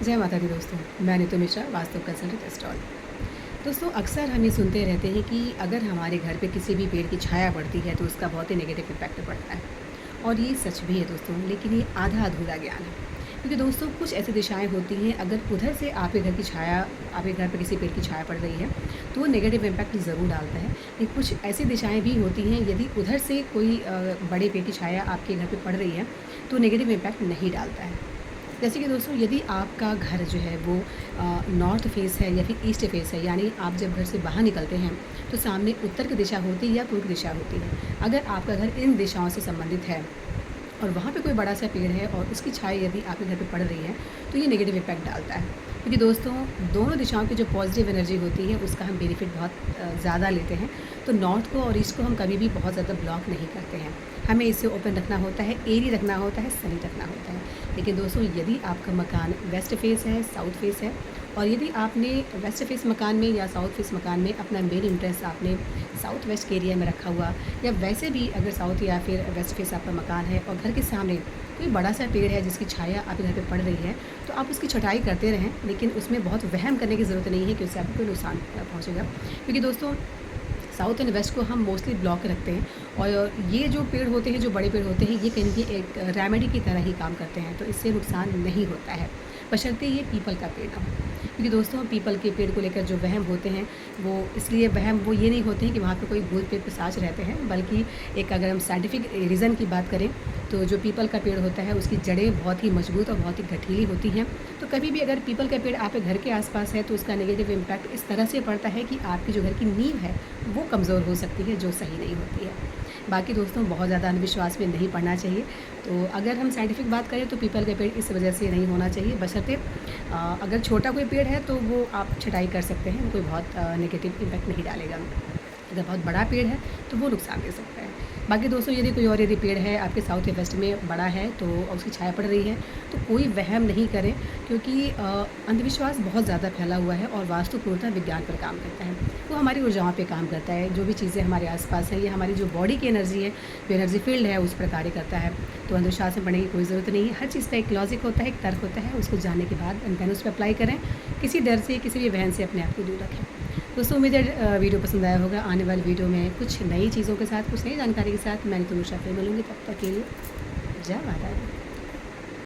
जय माता दी दोस्तों, मैं नीतू मिश्रा, वास्तु कंसल्टेंट स्टॉल। दोस्तों, अक्सर हम ये सुनते रहते हैं कि अगर हमारे घर पे किसी भी पेड़ की छाया पड़ती है तो उसका बहुत ही नेगेटिव इम्पैक्ट पड़ता है। और ये सच भी है दोस्तों, लेकिन ये आधा अधूरा ज्ञान है। क्योंकि दोस्तों, कुछ ऐसी दिशाएं होती हैं, अगर उधर से आपके घर पे किसी पेड़ की छाया पड़ रही है तो वो नेगेटिव इम्पैक्ट ज़रूर डालता है। लेकिन कुछ ऐसी दिशाएं भी होती हैं, यदि उधर से कोई बड़े पेड़ की छाया आपके घर पे पड़ रही है तो नेगेटिव इम्पैक्ट नहीं डालता है। जैसे कि दोस्तों, यदि आपका घर जो है वो नॉर्थ फेस है या फिर ईस्ट फेस है, यानी आप जब घर से बाहर निकलते हैं तो सामने उत्तर की दिशा होती है या पूर्व की दिशा होती है। अगर आपका घर इन दिशाओं से संबंधित है और वहाँ पे कोई बड़ा सा पेड़ है और उसकी छाया यदि आपके घर पे पड़ रही है तो ये नेगेटिव इम्पैक्ट डालता है। क्योंकि दोस्तों, दोनों दिशाओं की जो पॉजिटिव एनर्जी होती है उसका हम बेनिफिट बहुत ज़्यादा लेते हैं। तो नॉर्थ को और ईस्ट को हम कभी भी बहुत ज़्यादा ब्लॉक नहीं करते हैं। हमें इसे ओपन रखना होता है, एयरी रखना होता है, सनी रखना होता है। लेकिन दोस्तों, यदि आपका मकान वेस्ट फेस है, साउथ फेस है, और यदि आपने वेस्ट फेस मकान में या साउथ फेस मकान में अपना मेन इंटरेस्ट आपने साउथ वेस्ट के एरिया में रखा हुआ, या वैसे भी अगर साउथ या फिर वेस्ट फेस आपका मकान है और घर के सामने कोई बड़ा सा पेड़ है जिसकी छाया आपके घर पे पड़ रही है, तो आप उसकी छटाई करते रहें। लेकिन उसमें बहुत वहम करने की ज़रूरत नहीं है कि उससे आपको कोई नुकसान पहुँचेगा। क्योंकि दोस्तों, साउथ एंड वेस्ट को हम मोस्टली ब्लॉक रखते हैं और ये जो पेड़ होते हैं, जो बड़े पेड़ होते हैं, ये कहीं भी एक रेमेडी की तरह ही काम करते हैं। तो इससे नुकसान नहीं होता है, बशर्ते ये पीपल का पेड़ हो। क्योंकि दोस्तों, पीपल के पेड़ को लेकर जो वहम होते हैं वो इसलिए वहम वो ये नहीं होते हैं कि वहाँ पे कोई भूत प्रेत पिशाच रहते हैं, बल्कि एक अगर हम साइंटिफिक रीज़न की बात करें तो जो पीपल का पेड़ होता है उसकी जड़ें बहुत ही मजबूत और बहुत ही गठीली होती हैं। तो कभी भी अगर पीपल का पेड़ आपके घर के आसपास है तो उसका नेगेटिव इम्पैक्ट इस तरह से पड़ता है कि आपकी जो घर की नींव है वो कमज़ोर हो सकती है, जो सही नहीं होती है। बाकी दोस्तों, बहुत ज़्यादा अंधविश्वास में नहीं पड़ना चाहिए। तो अगर हम साइंटिफिक बात करें तो पीपल का पेड़ इस वजह से नहीं होना चाहिए, बशर्ते अगर छोटा कोई पेड़ है तो वो आप छटाई कर सकते हैं, कोई बहुत नेगेटिव इम्पैक्ट नहीं डालेगा। अगर बहुत बड़ा पेड़ है तो वो नुकसान दे सकता है। बाकी दोस्तों, यदि कोई और यदि पेड़ है आपके साउथ या वेस्ट में बड़ा है तो उसकी छाया पड़ रही है तो कोई वहम नहीं करें। क्योंकि अंधविश्वास बहुत ज़्यादा फैला हुआ है और वास्तु पूर्णतः विज्ञान पर काम करता है। वो हमारी ऊर्जाओं पे काम करता है। जो भी चीज़ें हमारे आसपास हैं, ये हमारी जो बॉडी की एनर्जी है, जो एनर्जी फील्ड है, उस पर कार्य करता है। तो अंधविश्वास में पड़ने की कोई ज़रूरत नहीं है। हर चीज़ का एक लॉजिक होता है, एक तर्क होता है। उसको जानने के बाद देन उस पर अप्लाई करें। किसी डर से, किसी भी वहम से अपने आप को दूर रखें। दोस्तों, उम्मीद है वीडियो पसंद आया होगा। आने वाली वीडियो में कुछ नई चीज़ों के साथ, कुछ नई जानकारी के साथ मैं नीतू मिश्रा फिर मिलूँगी। तब तक के लिए जय माता दी।